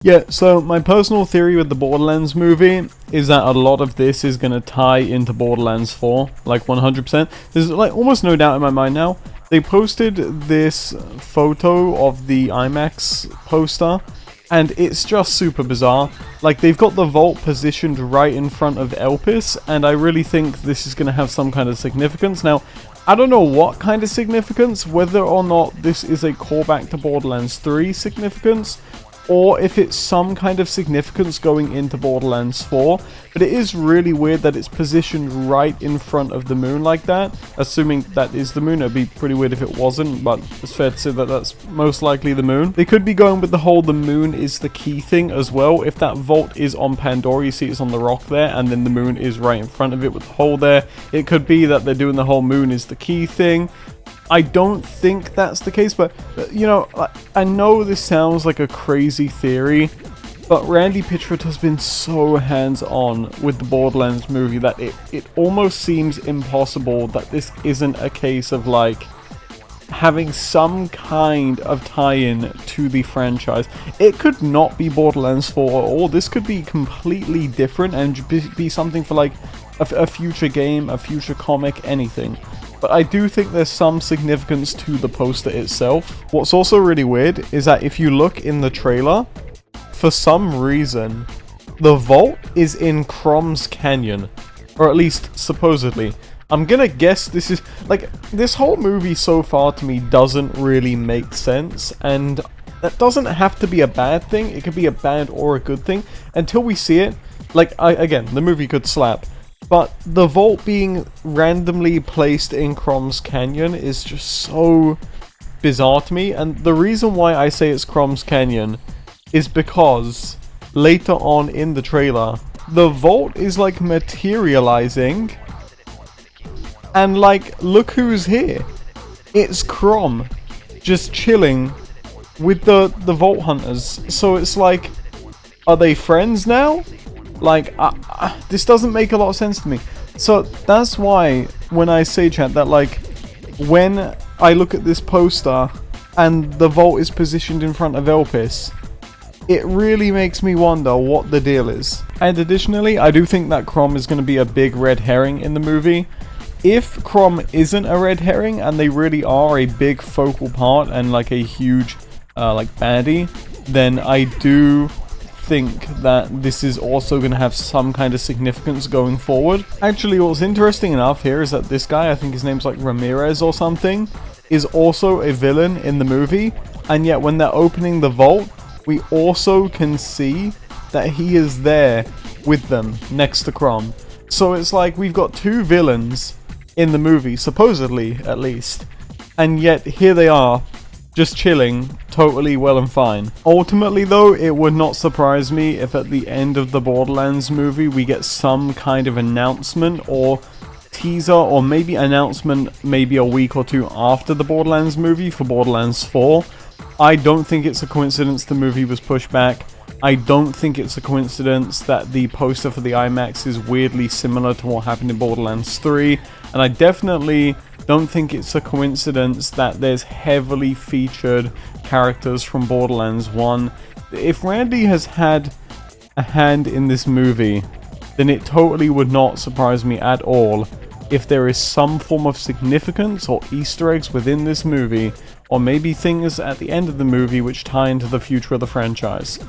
Yeah, so my personal theory with the Borderlands movie is that a lot of this is going to tie into Borderlands 4, like 100%. There's like almost no doubt in my mind now. They posted this photo of the IMAX poster, and it's just super bizarre. Like, they've got the vault positioned right in front of Elpis, and I really think this is going to have some kind of significance. Now, I don't know what kind of significance, whether or not this is a callback to Borderlands 3 significance, or if it's some kind of significance going into Borderlands 4, but it is really weird that it's positioned right in front of the moon like that. Assuming that is the moon, it'd be pretty weird if it wasn't, but it's fair to say that that's most likely the moon. They could be going with the whole the moon is the key thing as well. If that vault is on Pandora, you see it's on the rock there, and then the moon is right in front of it with the hole there. It could be that they're doing the whole moon is the key thing. I don't think that's the case, but, you know, I know this sounds like a crazy theory, but Randy Pitchford has been so hands-on with the Borderlands movie that it almost seems impossible that this isn't a case of, like, having some kind of tie-in to the franchise. It could not be Borderlands 4 at all. This could be completely different and be something for, like, a future game, a future comic, anything. But I do think there's some significance to the poster itself. What's also really weird is that if you look in the trailer, for some reason, the vault is in Crom's Canyon. Or at least, supposedly. I'm gonna guess this is... like, this whole movie so far to me doesn't really make sense. And that doesn't have to be a bad thing. It could be a bad or a good thing. Until we see it, like, again, the movie could slap. But the vault being randomly placed in Crom's Canyon is just so bizarre to me. And the reason why I say it's Crom's Canyon is because later on in the trailer, the vault is like materializing. And like, look who's here. It's Crom just chilling with the vault hunters. So it's like, are they friends now? Like, this doesn't make a lot of sense to me. So that's why when I say, chat, that like, when I look at this poster and the vault is positioned in front of Elpis, it really makes me wonder what the deal is. And additionally, I do think that Crom is going to be a big red herring in the movie. If Crom isn't a red herring and they really are a big focal part and like a huge like baddie, then I do think that this is also going to have some kind of significance going forward. Actually, what's interesting enough here is that this guy, I think his name's like Ramirez or something, is also a villain in the movie, and yet when they're opening the vault, we also can see that he is there with them next to Crom. So it's like we've got two villains in the movie, supposedly at least, and yet here they are just chilling, totally well and fine. Ultimately though, it would not surprise me if at the end of the Borderlands movie we get some kind of announcement or teaser, or maybe announcement maybe a week or two after the Borderlands movie for Borderlands 4. I don't think it's a coincidence the movie was pushed back. I don't think it's a coincidence that the poster for the IMAX is weirdly similar to what happened in Borderlands 3. And I definitely don't think it's a coincidence that there's heavily featured characters from Borderlands 1. If Randy has had a hand in this movie, then it totally would not surprise me at all if there is some form of significance or Easter eggs within this movie, or maybe things at the end of the movie which tie into the future of the franchise.